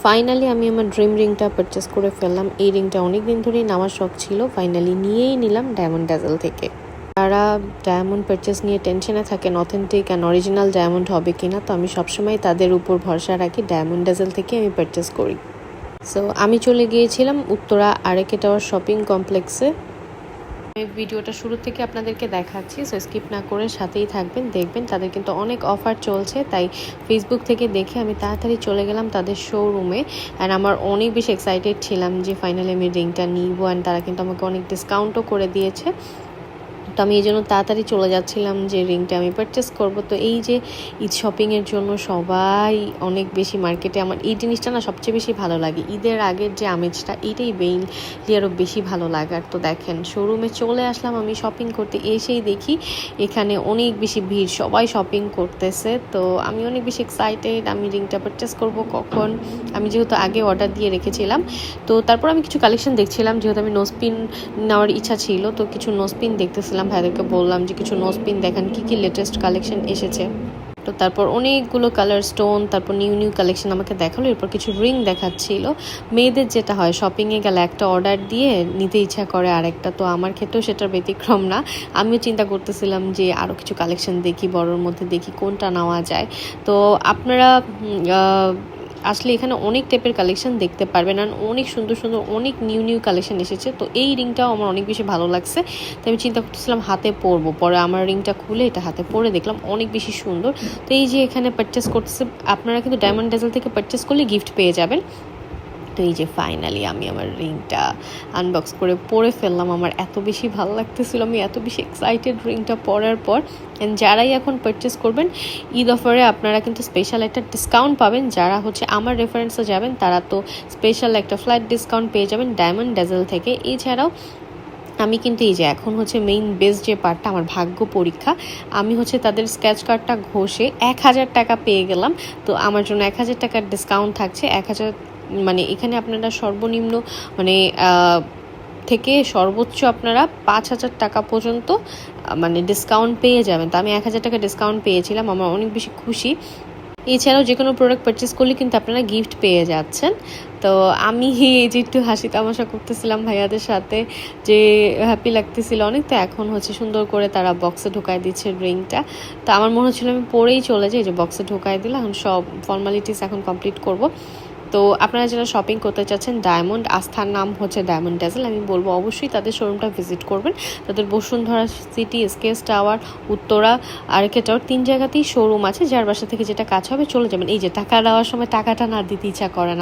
Finally আমি আমার dream রিংটা পারচেস করে ফেললাম। এই রিংটা অনেক দিন ধরেই নেওয়ার শখ ছিল, ফাইনালি নিয়েই নিলাম ডায়মন্ড ড্যাজেল থেকে। যারা ডায়মন্ড পারচেস নিয়ে টেনশনে থাকেন অথেন্টিক অ্যান্ড অরিজিনাল ডায়মন্ড হবে কিনা, তো আমি সবসময় তাদের উপর ভরসা রাখি, ডায়মন্ড ড্যাজেল থেকে আমি পারচেস করি। সো আমি চলে গিয়েছিলাম উত্তরা আরকে টাওয়ার শপিং কমপ্লেক্সে। আমি ভিডিওটা শুরু থেকে আপনাদেরকে দেখাচ্ছি, সো স্কিপ না করে সাথেই থাকবেন, দেখবেন তাদের কিন্তু অনেক অফার চলছে। তাই ফেসবুক থেকে দেখে আমি তাড়াতাড়ি চলে গেলাম তাদের শোরুমে। অ্যান্ড আমার অনেক বেশি এক্সাইটেড ছিলাম যে ফাইনালি আমি রিংটা নিব, অ্যান্ড তারা কিন্তু আমাকে অনেক ডিসকাউন্টও করে দিয়েছে। তো আমি এই জন্য তাড়াতাড়ি চলে যাচ্ছিলাম যে রিংটা আমি পারচেস করব। তো এই যে ঈদ শপিংয়ের জন্য সবাই অনেক বেশি মার্কেটে, আমার এই জিনিসটা না সবচেয়ে বেশি ভালো লাগে, ঈদের আগের যে আমেজটা এইটাই মেইনলি আরও বেশি ভালো লাগার। তো দেখেন শোরুমে চলে আসলাম আমি শপিং করতে, এসেই দেখি এখানে অনেক বেশি ভিড়, সবাই শপিং করতেছে। তো আমি অনেক বেশি এক্সাইটেড আমি রিংটা পারচেস করব কখন। আমি যেহেতু আগে অর্ডার দিয়ে রেখেছিলাম, তো তারপর আমি কিছু কালেকশন দেখছিলাম, যেহেতু আমি নোজপিন নেওয়ার ইচ্ছা ছিল, তো কিছু নোজপিন দেখতেছিলাম। ভাইদেরকে বললাম যে কিছু নোজপিন দেখান, কি লেটেস্ট কালেকশন এসেছে। তো তারপর অনেকগুলো কালার স্টোন, তারপর নিউ কালেকশন আমাকে দেখালো। এরপর কিছু রিং দেখাচ্ছিল। মেয়েদের যেটা হয় শপিংয়ে গেলে একটা অর্ডার দিয়ে নিতে ইচ্ছা করে আরেকটা, তো আমার ক্ষেত্রেও সেটার ব্যতিক্রম না। আমিও চিন্তা করতেছিলাম যে আরও কিছু কালেকশন দেখি, বড়োর মধ্যে দেখি কোনটা নেওয়া যায়। তো আপনারা আসলে এখানে অনেক টাইপের কালেকশন দেখতে পারবেন, আর অনেক সুন্দর সুন্দর অনেক নিউ কালেকশন এসেছে। তো এই রিংটাও আমার অনেক বেশি ভালো লাগছে, তো আমি চিন্তা করতেছিলাম হাতে পরবো। পরে আমার রিংটা খুলে এটা হাতে পরে দেখলাম অনেক বেশি সুন্দর। তো এই যে এখানে পারচেস করতেছে, আপনারা কিন্তু ডায়মন্ড ড্যাজেল থেকে পারচেস করলে গিফট পেয়ে যাবেন। তো এই যে ফাইনালি আমি আমার রিংটা আনবক্স করে পরে ফেললাম। আমার এত বেশি ভালো লাগতেছিল, আমি এত বেশি এক্সাইটেড রিংটা পরার পর। অ্যান্ড যারাই এখন পারচেস করবেন ঈদ অফারে আপনারা কিন্তু স্পেশাল একটা ডিসকাউন্ট পাবেন। যারা হচ্ছে আমার রেফারেন্সে যাবেন তারা তো স্পেশাল একটা ফ্ল্যাট ডিসকাউন্ট পেয়ে যাবেন ডায়মন্ড ড্যাজেল থেকে। এছাড়াও আমি কিন্তু এই যে এখন হচ্ছে মেইন বেস যে পার্টটা, আমার ভাগ্য পরীক্ষা, আমি হচ্ছে তাদের স্কেচ কার্ডটা ঘষে 1000 টাকা পেয়ে গেলাম। তো আমার জন্য 1000 টাকার ডিসকাউন্ট থাকছে। 1000 মানে এখানে আপনারা সর্বনিম্ন মানে থেকে সর্বোচ্চ আপনারা 5000 টাকা পর্যন্ত মানে ডিসকাউন্ট পেয়ে যাবেন। তো আমি 1000 টাকা ডিসকাউন্ট পেয়েছিলাম, আমার অনেক বেশি খুশি। এছাড়াও যে কোনো প্রোডাক্ট পারচেস করলে কিন্তু আপনারা গিফট পেয়ে যাচ্ছেন। তো আমি এই যে একটু হাসি তামাশা করতেছিলাম ভাইয়াদের সাথে, যে হ্যাপি লাগতেছিল অনেক। তো এখন হচ্ছে সুন্দর করে তারা বক্সে ঢোকায় দিচ্ছে রিংটা। তো আমার মনে হচ্ছিল আমি পরেই চলে যাই, যে বক্সে ঢোকায় দিলাম, এখন সব ফর্মালিটিস এখন কমপ্লিট করব। তো আপনারা যারা শপিং করতে চাচ্ছেন, ডায়মন্ড আস্থার নাম হচ্ছে ডায়মন্ড ড্যাজেল, আমি বলবো অবশ্যই তাদের শোরুমটা ভিজিট করবেন। তাদের Bashundhara city, SKS tower, Uttara RK tower 3 জায়গাতেই শোরুম আছে। যার বাসা থেকে যেটা কাজ হবে চলে যাবেন। এই যে টাকা দেওয়ার সময় টাকাটা না দিতে ইচ্ছা করে না।